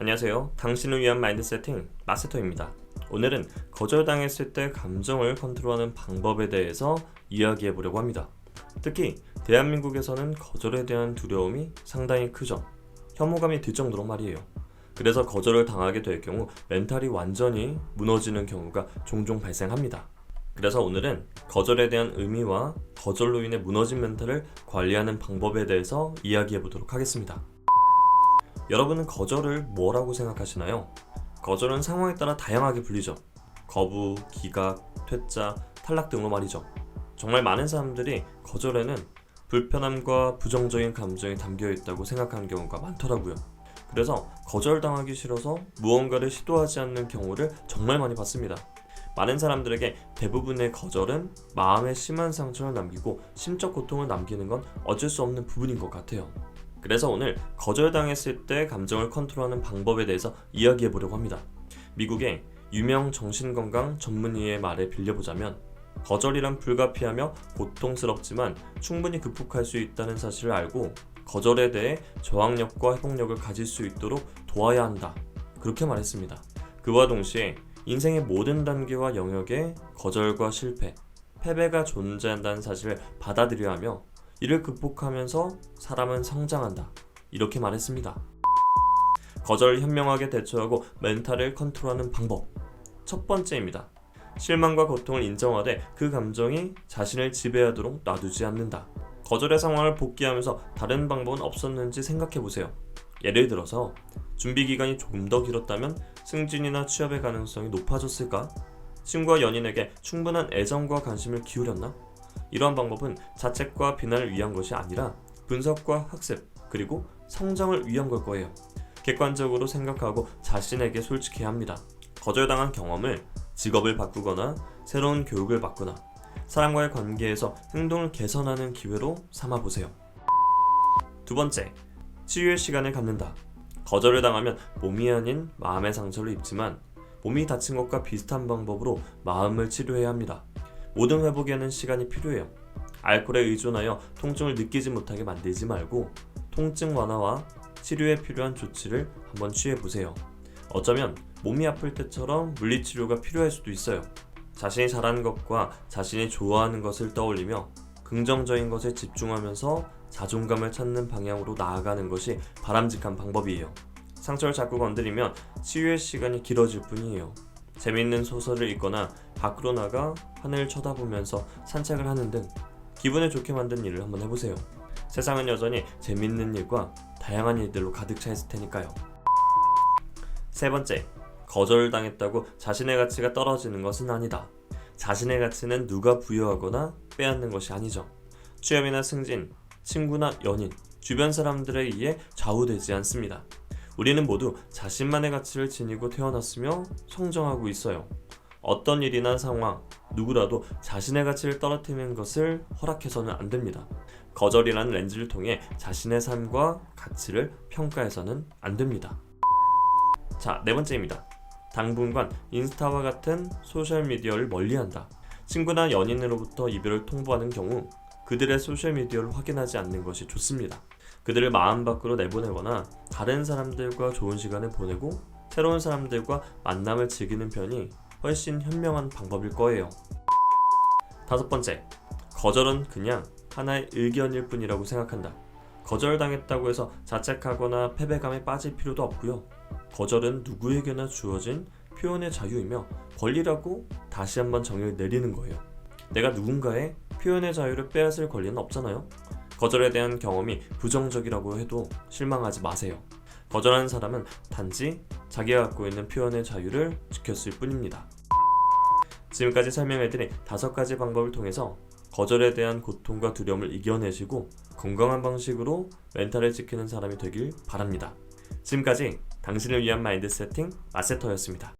안녕하세요. 당신을 위한 마인드 세팅 마스터입니다. 오늘은 거절당했을 때 감정을 컨트롤하는 방법에 대해서 이야기해 보려고 합니다. 특히 대한민국에서는 거절에 대한 두려움이 상당히 크죠. 혐오감이 들 정도로 말이에요. 그래서 거절을 당하게 될 경우 멘탈이 완전히 무너지는 경우가 종종 발생합니다. 그래서 오늘은 거절에 대한 의미와 거절로 인해 무너진 멘탈을 관리하는 방법에 대해서 이야기해 보도록 하겠습니다. 여러분은 거절을 뭐라고 생각하시나요? 거절은 상황에 따라 다양하게 불리죠. 거부, 기각, 퇴짜, 탈락 등으로 말이죠. 정말 많은 사람들이 거절에는 불편함과 부정적인 감정이 담겨 있다고 생각하는 경우가 많더라고요. 그래서 거절당하기 싫어서 무언가를 시도하지 않는 경우를 정말 많이 봤습니다. 많은 사람들에게 대부분의 거절은 마음에 심한 상처를 남기고 심적 고통을 남기는 건 어쩔 수 없는 부분인 것 같아요. 그래서 오늘 거절당했을 때 감정을 컨트롤하는 방법에 대해서 이야기해 보려고 합니다. 미국의 유명 정신건강 전문의의 말에 빌려보자면 거절이란 불가피하며 고통스럽지만 충분히 극복할 수 있다는 사실을 알고 거절에 대해 저항력과 회복력을 가질 수 있도록 도와야 한다. 그렇게 말했습니다. 그와 동시에 인생의 모든 단계와 영역에 거절과 실패, 패배가 존재한다는 사실을 받아들여야 하며 이를 극복하면서 사람은 성장한다. 이렇게 말했습니다. 거절을 현명하게 대처하고 멘탈을 컨트롤하는 방법. 첫 번째입니다. 실망과 고통을 인정하되 그 감정이 자신을 지배하도록 놔두지 않는다. 거절의 상황을 복귀하면서 다른 방법은 없었는지 생각해보세요. 예를 들어서 준비 기간이 조금 더 길었다면 승진이나 취업의 가능성이 높아졌을까? 친구와 연인에게 충분한 애정과 관심을 기울였나? 이러한 방법은 자책과 비난을 위한 것이 아니라 분석과 학습, 그리고 성장을 위한 걸 거예요. 객관적으로 생각하고 자신에게 솔직해야 합니다. 거절당한 경험을 직업을 바꾸거나 새로운 교육을 받거나 사람과의 관계에서 행동을 개선하는 기회로 삼아보세요. 두 번째, 치유의 시간을 갖는다. 거절을 당하면 몸이 아닌 마음의 상처를 입지만 몸이 다친 것과 비슷한 방법으로 마음을 치료해야 합니다. 모든 회복에는 시간이 필요해요. 알코올에 의존하여 통증을 느끼지 못하게 만들지 말고 통증 완화와 치료에 필요한 조치를 한번 취해보세요. 어쩌면 몸이 아플 때처럼 물리치료가 필요할 수도 있어요. 자신이 잘하는 것과 자신이 좋아하는 것을 떠올리며 긍정적인 것에 집중하면서 자존감을 찾는 방향으로 나아가는 것이 바람직한 방법이에요. 상처를 자꾸 건드리면 치유의 시간이 길어질 뿐이에요. 재미있는 소설을 읽거나 밖으로 나가 하늘을 쳐다보면서 산책을 하는 등 기분을 좋게 만든 일을 한번 해보세요. 세상은 여전히 재미있는 일과 다양한 일들로 가득 차 있을 테니까요. 세 번째, 거절당했다고 자신의 가치가 떨어지는 것은 아니다. 자신의 가치는 누가 부여하거나 빼앗는 것이 아니죠. 취업이나 승진, 친구나 연인, 주변 사람들에 의해 좌우되지 않습니다. 우리는 모두 자신만의 가치를 지니고 태어났으며 성장하고 있어요. 어떤 일이나 상황, 누구라도 자신의 가치를 떨어뜨리는 것을 허락해서는 안 됩니다. 거절이라는 렌즈를 통해 자신의 삶과 가치를 평가해서는 안 됩니다. 자, 네 번째입니다. 당분간 인스타와 같은 소셜미디어를 멀리한다. 친구나 연인으로부터 이별을 통보하는 경우 그들의 소셜미디어를 확인하지 않는 것이 좋습니다. 그들을 마음 밖으로 내보내거나 다른 사람들과 좋은 시간을 보내고 새로운 사람들과 만남을 즐기는 편이 훨씬 현명한 방법일 거예요. 다섯 번째, 거절은 그냥 하나의 의견일 뿐이라고 생각한다. 거절당했다고 해서 자책하거나 패배감에 빠질 필요도 없고요. 거절은 누구에게나 주어진 표현의 자유이며 권리라고 다시 한번 정의를 내리는 거예요. 내가 누군가의 표현의 자유를 빼앗을 권리는 없잖아요. 거절에 대한 경험이 부정적이라고 해도 실망하지 마세요. 거절하는 사람은 단지 자기가 갖고 있는 표현의 자유를 지켰을 뿐입니다. 지금까지 설명해드린 5가지 방법을 통해서 거절에 대한 고통과 두려움을 이겨내시고 건강한 방식으로 멘탈을 지키는 사람이 되길 바랍니다. 지금까지 당신을 위한 마인드 세팅 마스터였습니다.